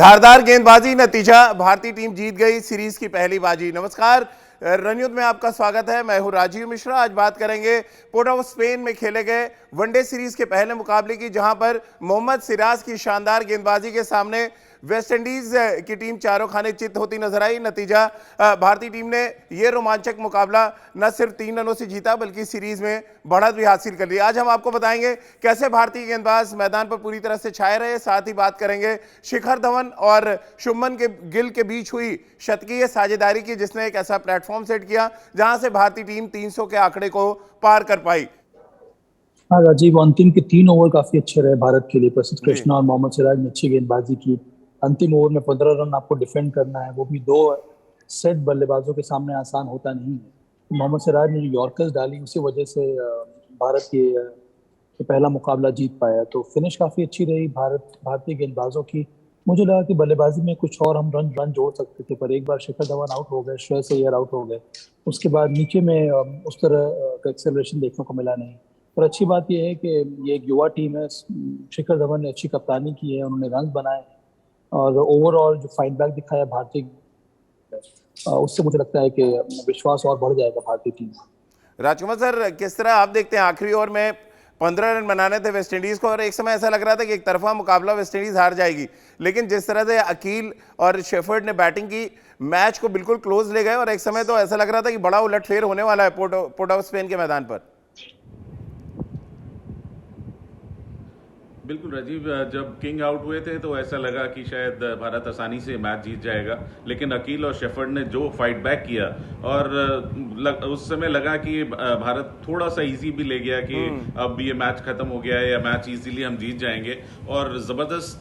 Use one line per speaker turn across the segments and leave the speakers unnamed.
धारदार गेंदबाजी, नतीजा भारतीय टीम जीत गई सीरीज की पहली बाजी। नमस्कार, रणयुद्ध में आपका स्वागत है। मैं हूं राजीव मिश्रा। आज बात करेंगे पोर्ट ऑफ स्पेन में खेले गए वनडे सीरीज के पहले मुकाबले की, जहां पर मोहम्मद सिराज की शानदार गेंदबाजी के सामने वेस्ट इंडीज की टीम चारों खाने चित होती नजर आई। नतीजा भारतीय टीम ने यह रोमांचक मुकाबला न सिर्फ 3 रनों से जीता बल्कि सीरीज में बढ़त भी हासिल कर ली। आज हम आपको बताएंगे कैसे भारतीय गेंदबाज मैदान पर पूरी तरह से छाए रहे। साथ ही बात करेंगे शिखर धवन और शुभमन गिल के बीच हुई शतकीय साझेदारी की, जिसने एक ऐसा प्लेटफॉर्म सेट किया जहां से भारतीय टीम 300 के आंकड़े को पार कर पाई।
हाँ राजीव, अंतिम के 3 ओवर काफी अच्छे रहे भारत के लिए। प्रसिद्ध कृष्णा और मोहम्मद सिराज ने अच्छी गेंदबाजी की। अंतिम ओवर में 15 रन आपको डिफेंड करना है, वो भी 2 सेट बल्लेबाजों के सामने आसान होता नहीं है। मोहम्मद सिराज ने जो यॉर्कर्स डाली, उसी वजह से भारत के पहला मुकाबला जीत पाया। तो फिनिश काफी अच्छी रही भारतीय गेंदबाजों की। मुझे लगा कि बल्लेबाजी में कुछ और हम रन जोड़ सकते थे, पर एक बार शिखर धवन आउट हो गए, श्रेयस अय्यर आउट हो गए। उसके बाद नीचे में उस तरह का एक्सेलरेशन देखने को मिला नहीं। पर अच्छी बात यह है कि ये एक युवा टीम है। शिखर धवन ने अच्छी कप्तानी की है, उन्होंने रन बनाए और ओवरऑल जो फाइट बैक दिखाया भारतीय, उससे मुझे लगता है कि विश्वास और बढ़ जाएगा भारतीय टीम।
राजकुमार सर, किस तरह आप देखते हैं? आखिरी ओवर में 15 रन बनाने थे वेस्ट इंडीज को और एक समय ऐसा लग रहा था कि एक तरफा मुकाबला वेस्ट इंडीज हार जाएगी, लेकिन जिस तरह से अकील और शेफर्ड ने बैटिंग की, मैच को बिल्कुल क्लोज ले गए और एक समय तो ऐसा लग रहा था कि बड़ा उलटफेर होने वाला है पोर्ट ऑफ स्पेन के मैदान पर।
बिल्कुल राजीव, जब किंग आउट हुए थे तो ऐसा लगा कि शायद भारत आसानी से मैच जीत जाएगा, लेकिन अकील और शेफर्ड ने जो फाइट बैक किया और उस समय लगा कि भारत थोड़ा सा इजी भी ले गया कि अब ये मैच खत्म हो गया है या मैच इजीली हम जीत जाएंगे। और जबरदस्त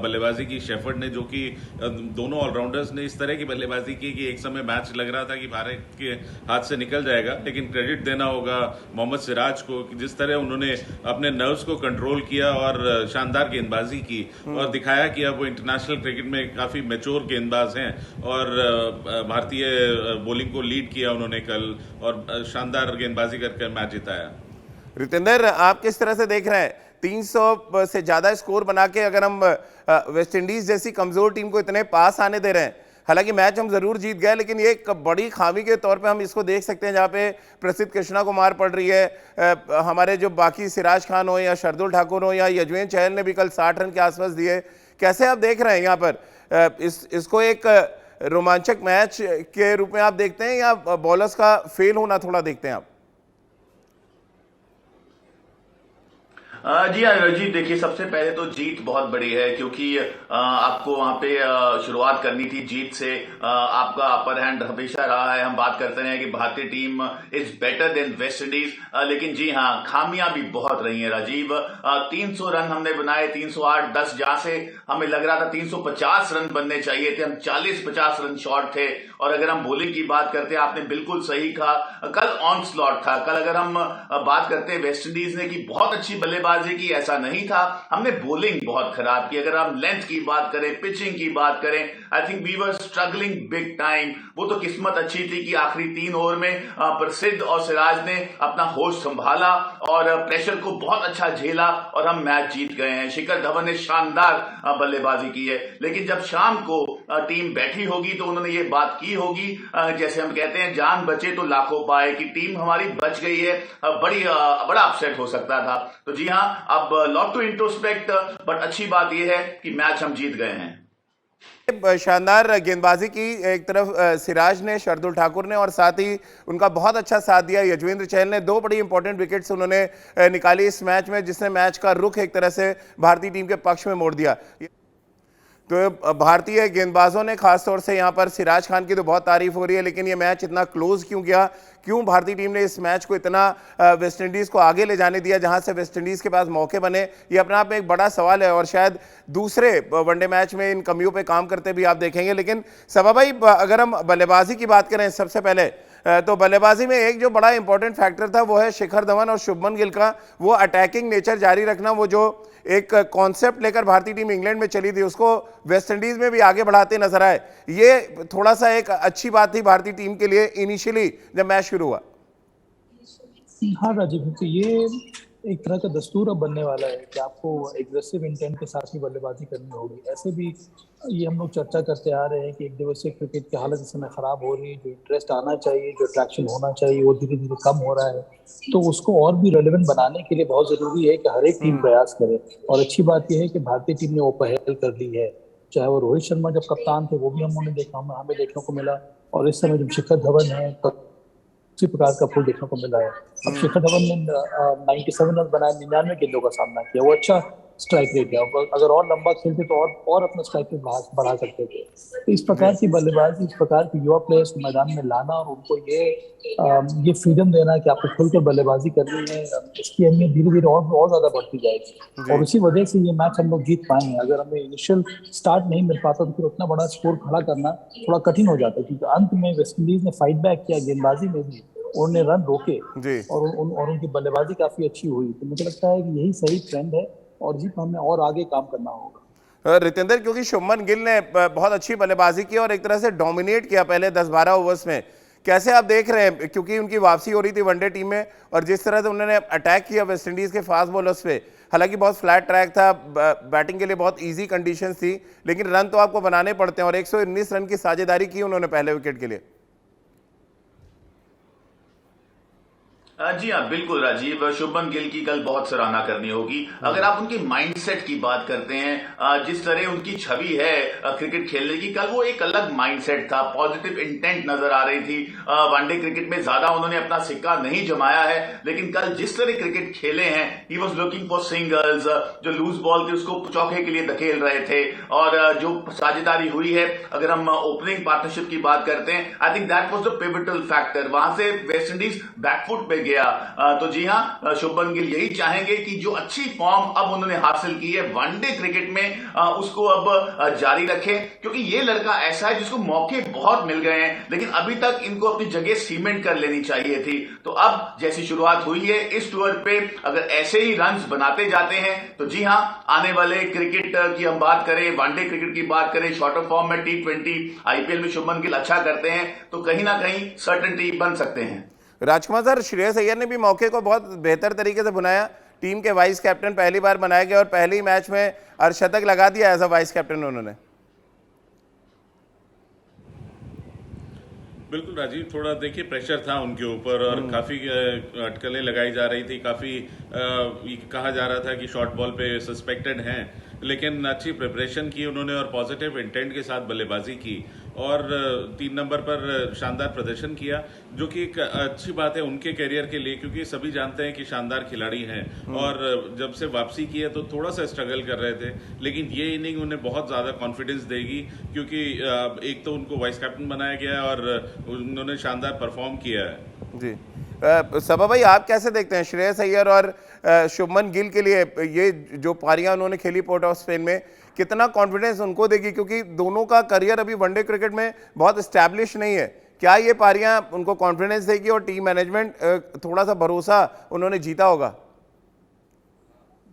बल्लेबाजी की शेफर्ड ने, जो कि दोनों ऑलराउंडर्स ने इस तरह की बल्लेबाजी की कि एक समय मैच लग रहा था कि भारत के हाथ से निकल जाएगा। लेकिन क्रेडिट देना होगा मोहम्मद सिराज को कि जिस तरह उन्होंने अपने नर्व्स को कंट्रोल किया और शानदार गेंदबाजी की और दिखाया कि अब वो इंटरनेशनल क्रिकेट में काफी मैच्योर गेंदबाज हैं। और भारतीय बॉलिंग को लीड किया उन्होंने कल और शानदार गेंदबाजी करके मैच जिताया।
रितेंद्र, आप किस तरह से देख रहे हैं? 300 से ज्यादा स्कोर बना के अगर हम वेस्ट इंडीज जैसी कमजोर टीम को इतने पास आने दे रहे हैं, हालांकि मैच हम जरूर जीत गए, लेकिन ये एक बड़ी खामी के तौर पे हम इसको देख सकते हैं, जहां पे प्रसिद्ध कृष्णा को मार पड़ रही है। हमारे जो बाकी सिराज खान हो या शार्दुल ठाकुर हो या युजवेंद्र चहल ने भी कल 60 रन के आसपास दिए। कैसे आप देख रहे हैं यहाँ पर इसको? एक रोमांचक मैच के रूप में आप देखते हैं या बॉलर्स का फेल होना थोड़ा देखते हैं आप?
जी हाँ जी, देखिए सबसे पहले तो जीत बहुत बड़ी है, क्योंकि आपको वहां पे शुरुआत करनी थी जीत से। आपका अपर हैंड हमेशा रहा है। हम बात करते हैं कि भारतीय team is better than West Indies, लेकिन जी हाँ, खामियां भी बहुत रही हैं राजीव। 300 रन हमने बनाए, 308-10, जहां से हमें लग रहा था 350 रन बनने चाहिए थे। हम 40-50 रन शॉर्ट थे। और अगर हम बॉलिंग की बात करते हैं, आपने बिल्कुल सही कहा, कल ऑन स्लॉट था। कल अगर हम बात करते हैं वेस्ट इंडीज ने की बहुत अच्छी बल्लेबाजी की, ऐसा नहीं था। हमने बॉलिंग बहुत खराब की। अगर हम लेंथ की बात करें, पिचिंग की बात करें, I think we were struggling big time. वो तो किस्मत अच्छी थी कि आखिरी 3 ओवर में प्रसिद्ध और सिराज ने अपना होश संभाला और प्रेशर को बहुत अच्छा झेला और हम मैच जीत गए हैं। शिखर धवन ने शानदार बल्लेबाजी की है, लेकिन जब शाम को टीम बैठी होगी तो उन्होंने ये बात की होगी, जैसे हम कहते हैं जान बचे तो लाखों पाए, कि टीम हमारी बच गई है। बड़ा अपसेट हो सकता था। तो जी हाँ, अब लॉट टू इंट्रोस्पेक्ट, बट अच्छी बात यह है कि मैच हम जीत गए हैं।
शानदार गेंदबाजी की एक तरफ सिराज ने, शार्दुल ठाकुर ने, और साथ ही उनका बहुत अच्छा साथ दिया युजवेंद्र चहल ने। 2 बड़ी इंपॉर्टेंट विकेट्स उन्होंने निकाली इस मैच में, जिसने मैच का रुख एक तरह से भारतीय टीम के पक्ष में मोड़ दिया। तो भारतीय गेंदबाजों ने, खासतौर से यहाँ पर सिराज खान की तो बहुत तारीफ हो रही है, लेकिन ये मैच इतना क्लोज क्यों गया? क्यों भारतीय टीम ने इस मैच को इतना वेस्ट इंडीज को आगे ले जाने दिया, जहां से वेस्ट इंडीज के पास मौके बने? ये अपने आप में एक बड़ा सवाल है और शायद दूसरे वनडे मैच में इन कमियों पे काम करते भी आप देखेंगे। लेकिन सभा भाई, अगर हम बल्लेबाजी की बात करें सबसे पहले, तो बल्लेबाजी में एक जो बड़ा इंपॉर्टेंट फैक्टर था वो है शिखर धवन और शुभमन गिल का वो अटैकिंग नेचर जारी रखना। वो जो एक कॉन्सेप्ट लेकर भारतीय टीम इंग्लैंड में चली थी, उसको वेस्ट इंडीज में भी आगे बढ़ाते नजर आए। ये थोड़ा सा एक अच्छी बात थी भारतीय टीम के लिए इनिशियली जब मैच शुरू हुआ।
हाँ राजीव, तो ये एक तरह का दस्तूर अब बनने वाला है कि आपको एग्रेसिव इंटेंट के साथ ही बल्लेबाजी करनी होगी। ऐसे भी ये हम लोग चर्चा करते आ रहे हैं कि एक दिवसीय क्रिकेट की हालत इस समय खराब हो रही है, जो इंटरेस्ट आना चाहिए, जो अट्रैक्शन होना चाहिए, वो धीरे धीरे कम हो रहा है। तो उसको और भी रेलेवेंट बनाने के लिए बहुत जरूरी है कि हर एक टीम प्रयास करे। और अच्छी बात यह है कि भारतीय टीम ने वो पहल कर ली है। चाहे वो रोहित शर्मा जब कप्तान थे, वो भी हमें देखने को मिला। और इस समय जब शिखर धवन है, उसी प्रकार का फूल देखने को मिला है। अब शिखर धवन ने 97 रन बनाए, 99 गेंदों का सामना किया, वो अच्छा स्ट्राइक रेट है। अगर और लंबा खेलते तो और अपना स्ट्राइक रेट बढ़ा सकते थे। तो इस प्रकार की बल्लेबाजी, इस प्रकार की युवा प्लेयर्स को मैदान में लाना और उनको ये फ्रीडम देना कि आपको खुलकर बल्लेबाजी करनी है, इसकी अहमियत धीरे धीरे और ज्यादा बढ़ती जाएगी। और उसी वजह से ये मैच हम लोग जीत पाए हैं। अगर हमें इनिशियल स्टार्ट नहीं मिल पाता तो फिर उतना बड़ा स्कोर खड़ा करना थोड़ा कठिन हो जाता है, क्योंकि अंत में वेस्टइंडीज ने फाइट बैक किया, गेंदबाजी में भी उन्होंने रन रोके
जी।
और उनकी बल्लेबाजी काफी अच्छी हुई। तो मुझे लगता है कि यही सही ट्रेंड है और इसी पर हमें और आगे काम करना होगा।
रितेंद्र, क्योंकि शुभमन गिल ने बहुत अच्छी बल्लेबाजी की और एक तरह से डोमिनेट किया पहले 10-12 ओवर्स में, कैसे आप देख रहे हैं? क्योंकि उनकी वापसी हो रही थी वनडे टीम में और जिस तरह से उन्होंने अटैक किया वेस्टइंडीज के फास्ट बॉलर्स पे, हालांकि बहुत फ्लैट ट्रैक था, बैटिंग के लिए बहुत इजी कंडीशंस थी, लेकिन रन तो आपको बनाने पड़ते हैं और 119 रन की साझेदारी की उन्होंने पहले विकेट के लिए।
जी हाँ, बिल्कुल राजीव, शुभमन गिल की कल बहुत सराहना करनी होगी। अगर आप उनके माइंडसेट की बात करते हैं, जिस तरह उनकी छवि है क्रिकेट खेलने की, कल वो एक अलग माइंडसेट था, पॉजिटिव इंटेंट नजर आ रही थी। वनडे क्रिकेट में ज्यादा उन्होंने अपना सिक्का नहीं जमाया है, लेकिन कल जिस तरह क्रिकेट खेले हैं, he was looking for singles, जो लूज बॉल थी उसको चौके के लिए धकेल रहे थे। और जो साझेदारी हुई है, अगर हम ओपनिंग पार्टनरशिप की बात करते हैं, I think that was the pivotal factor. वहां से वेस्ट इंडीज बैकफुट पे गया। तो जी हां, शुभमन गिल यही चाहेंगे कि जो अच्छी फॉर्म अब उन्होंने हासिल की है वनडे क्रिकेट में, उसको अब जारी रखें, क्योंकि ये लड़का ऐसा है जिसको मौके बहुत मिल गए हैं, लेकिन अभी तक इनको अपनी जगह सीमेंट कर लेनी चाहिए थी। तो अब जैसी शुरुआत हुई है इस टूर पे, अगर ऐसे ही रन्स बनाते जाते हैं तो जी हां, आने वाले क्रिकेट की हम बात करें, वनडे क्रिकेट की बात करें, शॉर्टर फॉर्म में T20, आईपीएल में शुभमन गिल अच्छा करते हैं तो कहीं ना कहीं सर्टेनिटी बन सकते हैं।
राजकुमार सर, श्रेयस अय्यर ने भी मौके को बहुत बेहतर तरीके से बुनाया, टीम के वाइस कैप्टन पहली बार बनाए गए और पहले ही मैच में अर्धशतक लगा दिया एज अ वाइस कैप्टन उन्होंने।
बिल्कुल राजीव, थोड़ा देखिए प्रेशर था उनके ऊपर और काफ़ी अटकलें लगाई जा रही थी, काफ़ी कहा जा रहा था कि शॉर्ट बॉल पे सस्पेक्टेड हैं, लेकिन अच्छी प्रिपरेशन की उन्होंने और पॉजिटिव इंटेंट के साथ बल्लेबाजी की और 3 नंबर पर शानदार प्रदर्शन किया, जो कि एक अच्छी बात है उनके करियर के लिए, क्योंकि सभी जानते हैं कि शानदार खिलाड़ी हैं और जब से वापसी की है तो थोड़ा सा स्ट्रगल कर रहे थे, लेकिन ये इनिंग उन्हें बहुत ज़्यादा कॉन्फिडेंस देगी, क्योंकि एक तो उनको वाइस कैप्टन बनाया गया है और उन्होंने शानदार परफॉर्म किया है।
जी, सबा भाई, आप कैसे देखते हैं श्रेयस अय्यर और शुभमन गिल के लिए ये जो पारियां उन्होंने खेली पोर्ट ऑफ स्पेन में, कितना कॉन्फिडेंस उनको देगी? क्योंकि दोनों का करियर अभी वनडे क्रिकेट में बहुत स्टैब्लिश नहीं है। क्या ये पारियां उनको कॉन्फिडेंस देगी और टीम मैनेजमेंट थोड़ा सा भरोसा उन्होंने जीता होगा?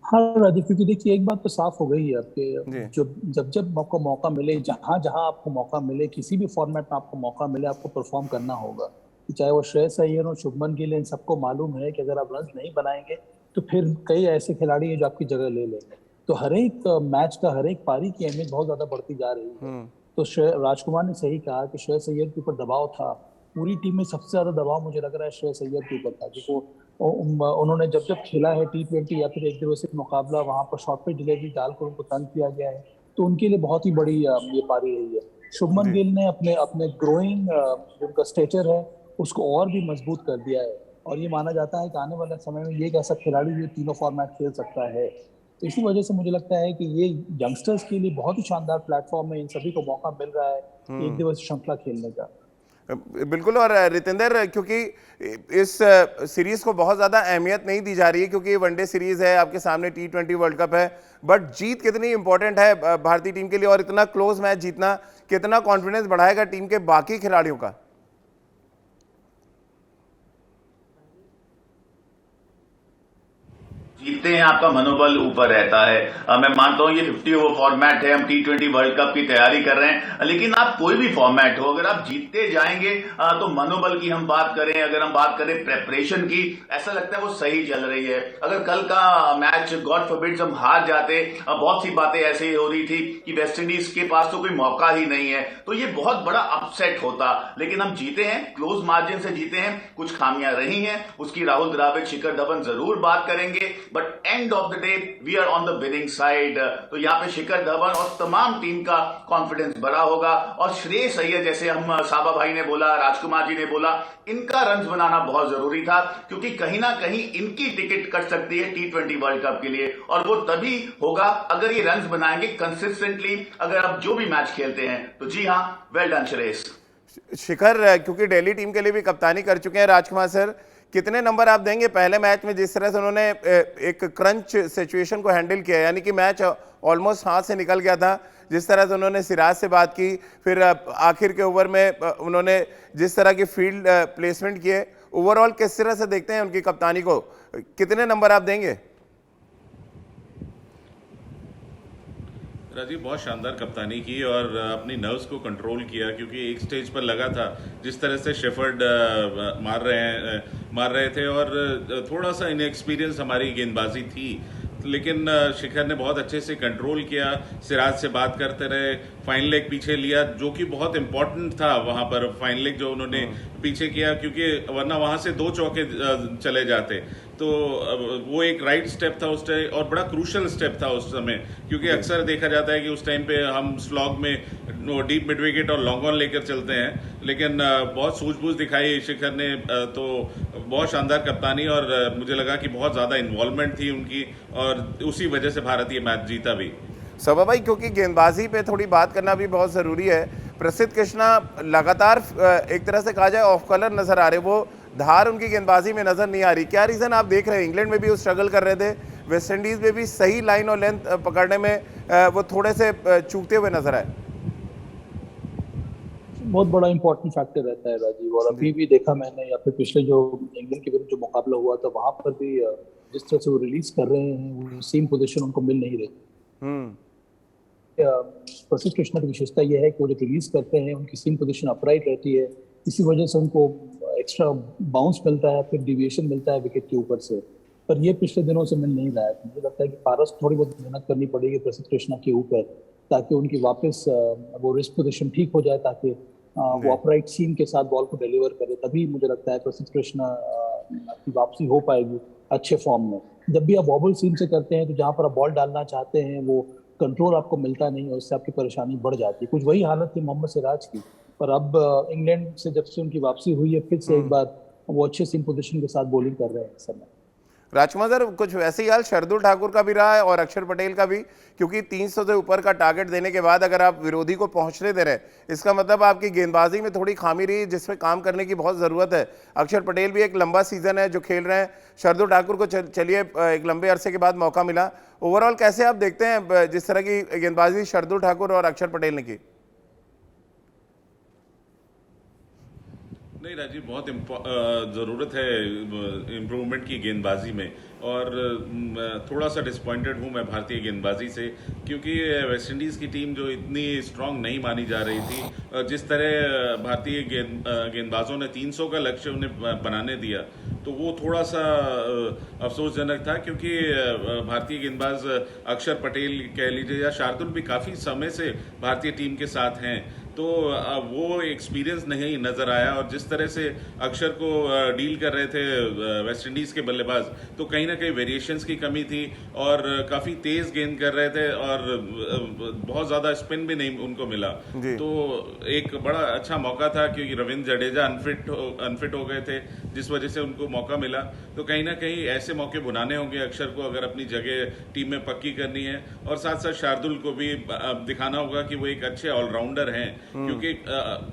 हाँ राजीव, क्योंकि देखिए एक बात तो साफ हो गई है आपके,
जी।
जब आपको मौका मिले, जहां जहां आपको मौका मिले, किसी भी फॉर्मेट में आपको मौका मिले, आपको परफॉर्म करना होगा। चाहे वो श्रेयस अय्यर हो, शुभमन गिल, इन सबको मालूम है कि अगर आप रन नहीं बनाएंगे तो फिर कई ऐसे खिलाड़ी हैं जो आपकी जगह ले लेंगे। तो हर एक मैच का, हर एक पारी की अहमियत बहुत ज्यादा बढ़ती जा रही है। तो राजकुमार ने सही कहा कि श्रेयस अय्यर के ऊपर दबाव था। पूरी टीम में सबसे ज्यादा दबाव मुझे लग रहा है श्रेयस अय्यर के ऊपर था, जिसको उन्होंने जब जब खेला है T20 या फिर एक दिवसीय मुकाबला, वहां पर शॉर्ट पे डिलीवरी डालकर उनको तंग किया गया है, तो उनके लिए बहुत ही बड़ी ये पारी रही है। शुभमन गिल ने अपने अपने ग्रोइंग जो उनका स्टेचर है उसको और भी मजबूत कर दिया है, और ये माना जाता है कि आने वाले समय में ये एक ऐसा खिलाड़ी जो तीनों फॉर्मेट खेल सकता है। तो इसी वजह से मुझे लगता है कि ये यंगस्टर्स के लिए बहुत ही शानदार प्लेटफॉर्म है, इन सभी को मौका मिल रहा है एक दिवसीय श्रृंखला खेलने का।
बिल्कुल। और रितेंद्र, क्योंकि इस सीरीज को बहुत ज़्यादा अहमियत नहीं दी जा रही है, क्योंकि वनडे सीरीज है, आपके सामने T20 वर्ल्ड कप है, बट जीत कितनी इंपॉर्टेंट है भारतीय टीम के लिए और इतना क्लोज मैच जीतना कितना कॉन्फिडेंस बढ़ाएगा टीम के बाकी खिलाड़ियों का?
जीतते हैं आपका मनोबल ऊपर रहता है। मैं मानता हूं ये 50 ओवर फॉर्मेट है, हम T20 वर्ल्ड कप की तैयारी कर रहे हैं, लेकिन आप कोई भी फॉर्मेट हो, अगर आप जीतते जाएंगे तो मनोबल की हम बात करें, अगर हम बात करें प्रेपरेशन की, ऐसा लगता है वो सही चल रही है। अगर कल का मैच गॉड फॉरबिड्स हम हार जाते, बहुत सी बातें ऐसे ही हो रही थी कि वेस्ट इंडीज के पास तो कोई मौका ही नहीं है, तो ये बहुत बड़ा अपसेट होता, लेकिन हम जीते हैं, क्लोज मार्जिन से जीते हैं। कुछ खामियां रही हैं, उसकी राहुल द्रविड़, शिखर धवन जरूर बात करेंगे, but end of the day we are on the winning side. तो यहां पे शिखर धवन और तमाम टीम का कॉन्फिडेंस बड़ा होगा, और श्रेयस अय्यर, जैसे हम साबा भाई ने बोला, राजकुमार जी ने बोला, इनका रन्स बनाना बहुत जरूरी था, क्योंकि कहीं ना कहीं इनकी टिकट कट सकती है T20 वर्ल्ड कप के लिए, और वो तभी होगा अगर ये रन्स बनाएंगे कंसिस्टेंटली, अगर आप जो भी मैच खेलते हैं। तो जी हाँ, वेल डन श्रेयस।
शिखर, क्योंकि दिल्ली टीम के लिए भी कप्तानी कर चुके हैं राजकुमार सर, कितने नंबर आप देंगे पहले मैच में, जिस तरह से उन्होंने एक क्रंच सिचुएशन को हैंडल किया, यानी कि मैच ऑलमोस्ट हाथ से निकल गया था, जिस तरह से उन्होंने सिराज से बात की, फिर आखिर के ओवर में उन्होंने जिस तरह की फील्ड प्लेसमेंट किए, ओवरऑल किस तरह से देखते हैं उनकी कप्तानी को, कितने नंबर आप देंगे?
राजीव, बहुत शानदार कप्तानी की और अपनी नर्व्स को कंट्रोल किया, क्योंकि एक स्टेज पर लगा था जिस तरह से शेफर्ड मार रहे थे, और थोड़ा सा इनएक्सपीरियंस हमारी गेंदबाजी थी, लेकिन शिखर ने बहुत अच्छे से कंट्रोल किया, सिराज से बात करते रहे, फाइन लेग पीछे लिया, जो कि बहुत इंपॉर्टेंट था वहां पर, फाइन लेग जो उन्होंने पीछे किया, क्योंकि वरना वहां से 2 चौके चले जाते। तो वो एक राइट स्टेप था उस टाइम, और बड़ा क्रूशल स्टेप था उस समय, क्योंकि अक्सर देखा जाता है कि उस टाइम पे हम स्लॉग में डीप मिड विकेट और लॉन्ग ऑन लेकर चलते हैं, लेकिन बहुत सूझबूझ दिखाई शिखर ने, तो बहुत शानदार कप्तानी, और मुझे लगा कि बहुत ज़्यादा इन्वॉल्वमेंट थी उनकी, और उसी वजह से भारत ये मैच जीता भी।
सबा भाई, क्योंकि गेंदबाजी पे थोड़ी बात करना भी बहुत ज़रूरी है, प्रसिद्ध कृष्णा लगातार एक तरह से कहा जाए ऑफ कलर नजर आ रहे, वो धार उनकी गेंदबाजी में नजर नहीं आ रही, क्या रीज़न आप देख रहे हैं? इंग्लैंड में भी वो स्ट्रगल कर रहे थे, वेस्ट इंडीज़ में भी सही लाइन और लेंथ पकड़ने में वो थोड़े से चूकते हुए नजर आए।
बहुत बड़ा इंपॉर्टेंट फैक्टर रहता है राजीव, और अभी भी देखा मैंने, या फिर पिछले जो इंग्लैंड के विरुद्ध जो मुकाबला हुआ था वहां पर भी जिस तरह से वो रिलीज कर रहे हैं, वो सेम पोजीशन उनको मिल नहीं रही। प्रसिद्ध कृष्णा की विशेषता यह है कि वो जब रिलीज करते हैं उनकी सीम पोजीशन अपराइट रहती है, इसी वजह से उनको एक्स्ट्रा बाउंस मिलता है, फिर डिविएशन मिलता है विकेट के ऊपर से, पर ये पिछले दिनों से मिल नहीं रहा है। मुझे लगता है कि पारस थोड़ी बहुत मेहनत करनी पड़ेगी प्रसिद्ध कृष्णा के ऊपर, ताकि उनकी वापस वो रिस्ट पोजीशन ठीक हो जाए, ताकि वो अपराइट सीम के साथ बॉल को डिलीवर करे, तभी मुझे लगता है प्रसिद्ध कृष्णा की वापसी हो पाएगी अच्छे फॉर्म में। जब भी आप वॉबल सीम से करते हैं तो जहां पर आप बॉल डालना चाहते हैं वो कंट्रोल आपको मिलता नहीं है, उससे आपकी परेशानी बढ़ जाती है। कुछ वही हालत थी मोहम्मद सिराज की, पर अब इंग्लैंड से जब से उनकी वापसी हुई है, फिर से एक बार वो अच्छे सीम पोजीशन के साथ बॉलिंग कर रहे हैं इस समय।
राजकुमार सर, कुछ वैसे ही हाल शार्दुल ठाकुर का भी रहा है और अक्षर पटेल का भी, क्योंकि 300 से ऊपर का टारगेट देने के बाद अगर आप विरोधी को पहुंचने दे रहे हैं, इसका मतलब आपकी गेंदबाजी में थोड़ी खामी रही, जिसमें काम करने की बहुत ज़रूरत है। अक्षर पटेल भी एक लंबा सीजन है जो खेल रहे हैं, शार्दुल ठाकुर को चलिए एक लंबे अरसे के बाद मौका मिला। ओवरऑल कैसे आप देखते हैं जिस तरह की गेंदबाजी शार्दुल ठाकुर और अक्षर पटेल ने की?
नहीं राजीव, बहुत ज़रूरत है इम्प्रूवमेंट की गेंदबाजी में, और थोड़ा सा डिसपॉइंटेड हूँ मैं भारतीय गेंदबाजी से, क्योंकि वेस्ट इंडीज़ की टीम जो इतनी स्ट्रांग नहीं मानी जा रही थी, जिस तरह भारतीय गेंदबाजों ने 300 का लक्ष्य उन्हें बनाने दिया, तो वो थोड़ा सा अफसोसजनक था, क्योंकि भारतीय गेंदबाज अक्षर पटेल कह लीजिए या शार्दुल भी काफ़ी समय से भारतीय टीम के साथ हैं, तो वो एक्सपीरियंस नहीं नज़र आया, और जिस तरह से अक्षर को डील कर रहे थे वेस्ट इंडीज़ के बल्लेबाज, तो कहीं ना कहीं वेरिएशंस की कमी थी, और काफ़ी तेज़ गेंद कर रहे थे, और बहुत ज़्यादा स्पिन भी नहीं उनको मिला। तो एक बड़ा अच्छा मौका था, क्योंकि रविंद्र जडेजा अनफिट हो गए थे, जिस वजह से उनको मौका मिला। तो कहीं ना कहीं ऐसे मौके बुनाने होंगे अक्षर को, अगर अपनी जगह टीम में पक्की करनी है, और साथ साथ शार्दुल को भी दिखाना होगा कि वो एक अच्छे ऑलराउंडर हैं, क्योंकि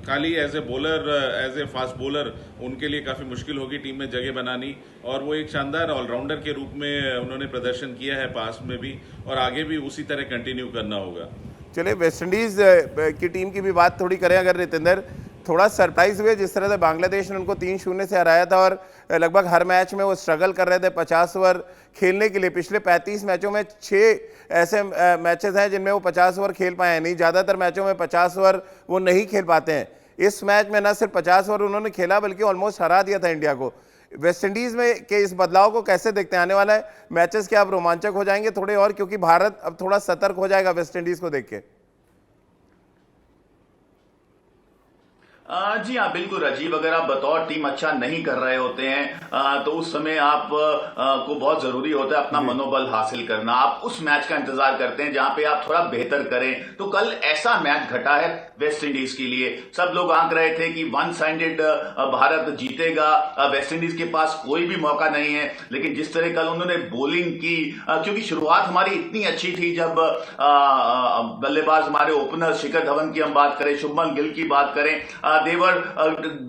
खाली as a bowler, as a fast bowler उनके लिए काफ़ी मुश्किल होगी टीम में जगह बनानी, और वो एक शानदार ऑलराउंडर के रूप में उन्होंने प्रदर्शन किया है पास्ट में भी, और आगे भी उसी तरह कंटिन्यू करना होगा।
चलिए वेस्ट इंडीज़ की टीम की भी बात थोड़ी करें अगर रितेंद्र, थोड़ा सरप्राइज हुए जिस तरह से बांग्लादेश ने उनको 3-0 से हराया था और लगभग हर मैच में वो स्ट्रगल कर रहे थे 50 ओवर खेलने के लिए। पिछले 35 मैचों में 6 ऐसे मैचेस हैं जिनमें वो 50 ओवर खेल पाए हैं, नहीं ज़्यादातर मैचों में 50 ओवर वो नहीं खेल पाते हैं। इस मैच में न सिर्फ 50 ओवर उन्होंने खेला बल्कि ऑलमोस्ट हरा दिया था इंडिया को। वेस्ट इंडीज में के इस बदलाव को कैसे देखते हैं? आने वाला है मैचेस क्या अब रोमांचक हो जाएंगे थोड़े और, क्योंकि भारत अब थोड़ा सतर्क हो जाएगा वेस्ट इंडीज को देख के?
जी हाँ, बिल्कुल राजीव, अगर आप बतौर टीम अच्छा नहीं कर रहे होते हैं तो उस समय आप को बहुत जरूरी होता है अपना मनोबल हासिल करना। आप उस मैच का इंतजार करते हैं जहां पे आप थोड़ा बेहतर करें। तो कल ऐसा मैच घटा है वेस्ट इंडीज के लिए। सब लोग आंक रहे थे कि वन साइडेड भारत जीतेगा, वेस्ट इंडीज के पास कोई भी मौका नहीं है। लेकिन जिस तरह कल उन्होंने बॉलिंग की, क्योंकि शुरुआत हमारी इतनी अच्छी थी जब बल्लेबाज हमारे ओपनर शिखर धवन की हम बात करें, शुभमन गिल की बात करें, देवर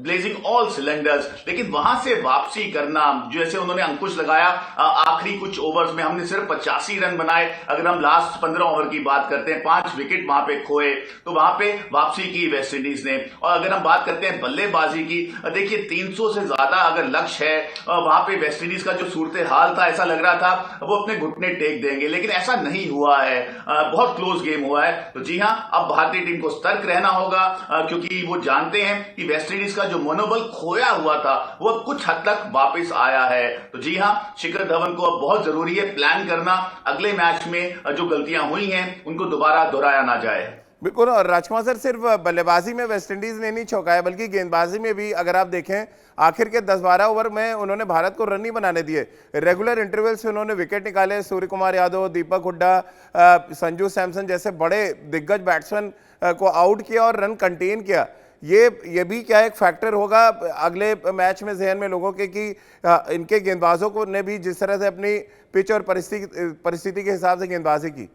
ब्लेजिंग ऑल सिलेंडर्स। लेकिन वहां से वापसी करना, जैसे उन्होंने अंकुश लगाया आखिरी कुछ ओवर्स में, हमने सिर्फ 85 रन बनाए। अगर हम लास्ट 15 ओवर की बात करते हैं, 5 विकेट वहां पे खोए, तो वहां पे वापसी की वेस्ट इंडीज ने। और अगर हम बात करते हैं बल्लेबाजी की, देखिए 300 से ज्यादा अगर लक्ष्य है, वहां पे वेस्ट इंडीज का जो सूरत हाल था, ऐसा लग रहा था वो अपने घुटने टेक देंगे, लेकिन ऐसा नहीं हुआ है। बहुत क्लोज गेम हुआ है। तो जी हां, अब भारतीय टीम को सतर्क रहना होगा, क्योंकि वो जानते हैं कि वेस्ट इंडीज का जो मनोबल खोया हुआ था वो अब कुछ हद तक वापस आया है। तो जी हां, शिखर धवन को अब बहुत जरूरी है प्लान करना, अगले मैच में जो गलतियां हुई हैं उनको दोबारा दोहराया ना जाए।
बिल्कुल। और राजकुमार सर, सिर्फ बल्लेबाजी में वेस्ट इंडीज ने नहीं चौंकाया बल्कि गेंदबाजी में भी अगर आप देखें, आखिर के 10-12 ओवर में उन्होंने भारत को रन नहीं बनाने दिए। रेगुलर इंटरवल से उन्होंने विकेट निकाले। सूर्य कुमार यादव, दीपक हुड्डा, संजू सैमसन जैसे बड़े दिग्गज बैट्समैन को आउट किया और रन कंटेन किया। ये भी क्या एक फैक्टर होगा अगले मैच में जहन में लोगों के कि इनके गेंदबाजों को ने भी जिस तरह से अपनी पिच और परिस्थिति के हिसाब से गेंदबाजी की?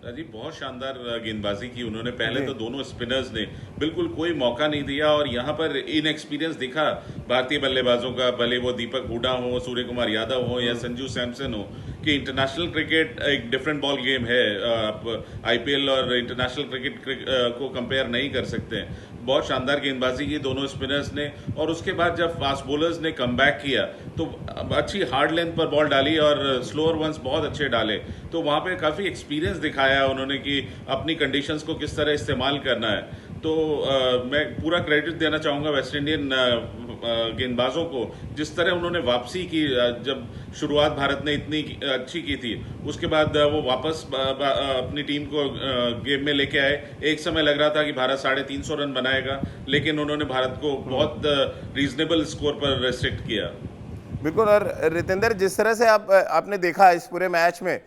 जी बहुत शानदार गेंदबाजी की उन्होंने। पहले तो दोनों स्पिनर्स ने बिल्कुल कोई मौका नहीं दिया और यहाँ पर इनएक्सपीरियंस दिखा भारतीय बल्लेबाजों का, भले वो दीपक हुड्डा हो, सूर्य कुमार यादव हो या संजू सैमसन हो, कि इंटरनेशनल क्रिकेट एक डिफरेंट बॉल गेम है। आप आईपीएल और इंटरनेशनल क्रिकेट को कंपेयर नहीं कर सकते हैं। बहुत शानदार गेंदबाजी की दोनों स्पिनर्स ने। और उसके बाद जब फास्ट बॉलर्स ने कमबैक किया तो अच्छी हार्ड लेंथ पर बॉल डाली और स्लोअर वंस बहुत अच्छे डाले। तो वहाँ पे काफ़ी एक्सपीरियंस दिखाया उन्होंने कि अपनी कंडीशंस को किस तरह इस्तेमाल करना है। तो मैं पूरा क्रेडिट देना चाहूँगा वेस्ट इंडियन गेंदबाजों को, जिस तरह उन्होंने वापसी की। जब शुरुआत भारत ने इतनी अच्छी की थी, उसके बाद वो वापस अपनी टीम को गेम में लेके आए। एक समय लग रहा था कि भारत 350 रन बनाएगा, लेकिन उन्होंने भारत को बहुत रीजनेबल स्कोर पर रेस्ट्रिक्ट किया।
बिल्कुल। और रितेंद्र, जिस तरह से आपने देखा इस पूरे मैच में,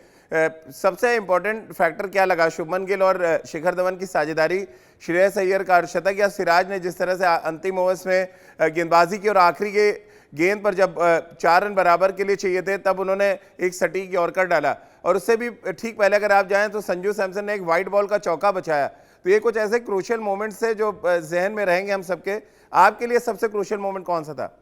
सबसे इंपॉर्टेंट फैक्टर क्या लगा? शुभमन गिल और शिखर धवन की साझेदारी, श्रेयस अय्यर का अर्धशतक, या सिराज ने जिस तरह से अंतिम ओवर्स में गेंदबाजी की और आखिरी के गेंद पर जब 4 रन बराबर के लिए चाहिए थे तब उन्होंने एक सटीक यॉर्कर डाला। और उससे भी ठीक पहले अगर आप जाएं तो संजू सैमसन ने एक वाइट बॉल का चौका बचाया। तो ये कुछ ऐसे क्रूशियल मोमेंट्स थे जो जहन में रहेंगे हम सबके। आपके लिए सबसे क्रूशियल मोमेंट कौन सा था?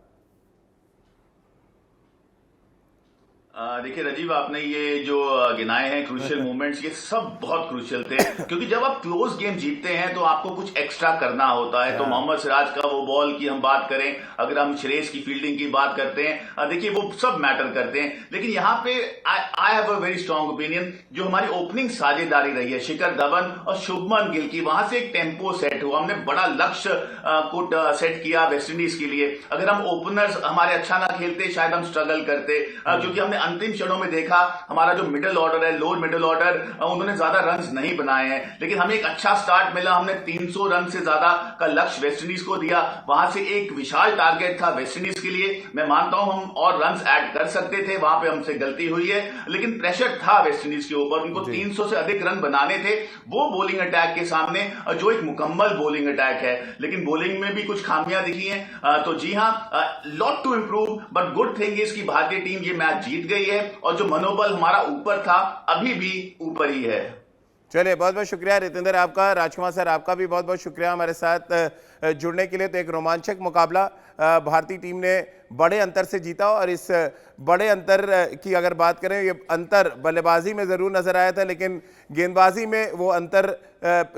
देखिए राजीव, आपने ये जो गिनाए हैं क्रूशियल मोमेंट्स, ये सब बहुत क्रूशियल थे, क्योंकि जब आप क्लोज गेम जीतते हैं तो आपको कुछ एक्स्ट्रा करना होता है। तो मोहम्मद सिराज का वो बॉल की हम बात करें, अगर हम श्रेयस की फील्डिंग की बात करते हैं, देखिए वो सब मैटर करते हैं। लेकिन यहाँ पे I have a very strong opinion, जो हमारी ओपनिंग साझेदारी रही है शिखर धवन और शुभमन गिल की, वहां से एक टेम्पो सेट हुआ। हमने बड़ा लक्ष्य को सेट किया वेस्ट इंडीज के लिए। अगर हम ओपनर्स हमारे अच्छा ना खेलते, शायद हम स्ट्रगल करते, क्योंकि हमने अंतिम क्षणों में देखा हमारा जो मिडिल ऑर्डर है, लोअर मिडिल ऑर्डर, उन्होंने ज्यादा रन्स नहीं बनाए हैं। लेकिन हमें एक अच्छा स्टार्ट मिला। हमने 300 रन से ज्यादा का लक्ष्य वेस्ट इंडीज को दिया। वहां से एक विशाल टारगेट था वेस्ट इंडीज के लिए। मैं मानता हूं हम और रन्स ऐड कर सकते थे, वहां पे हमसे गलती हुई है, लेकिन प्रेशर था वेस्ट इंडीज के ऊपर। उनको 300 से अधिक रन बनाने थे वो बॉलिंग अटैक के सामने, जो एक मुकम्मल बॉलिंग अटैक है। लेकिन बॉलिंग में भी कुछ खामियां दिखी हैं। तो जी हां, lot to improve, but good thing is कि भारतीय टीम ये मैच जीत गई है और जो मनोबल हमारा ऊपर था अभी भी ऊपर ही है।
चलिए, बहुत बहुत शुक्रिया रितेंद्र आपका। राजकुमार सर, आपका भी बहुत बहुत शुक्रिया हमारे साथ जुड़ने के लिए। तो एक रोमांचक मुकाबला भारतीय टीम ने बड़े अंतर से जीता और इस बड़े अंतर की अगर बात करें, ये अंतर बल्लेबाजी में ज़रूर नज़र आया था लेकिन गेंदबाजी में वो अंतर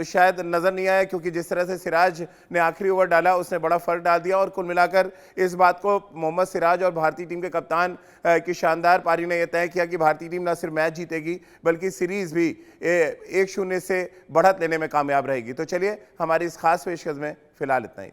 शायद नज़र नहीं आया, क्योंकि जिस तरह से सिराज ने आखिरी ओवर डाला उसने बड़ा फर्क डाल दिया। और कुल मिलाकर इस बात को मोहम्मद सिराज और भारतीय टीम के कप्तान की शानदार पारी ने यह तय किया कि भारतीय टीम न सिर्फ मैच जीतेगी बल्कि सीरीज भी 1-0 से बढ़त लेने में कामयाब रहेगी। तो चलिए हमारी इस खास पेशकश में फिलहाल इतना ही।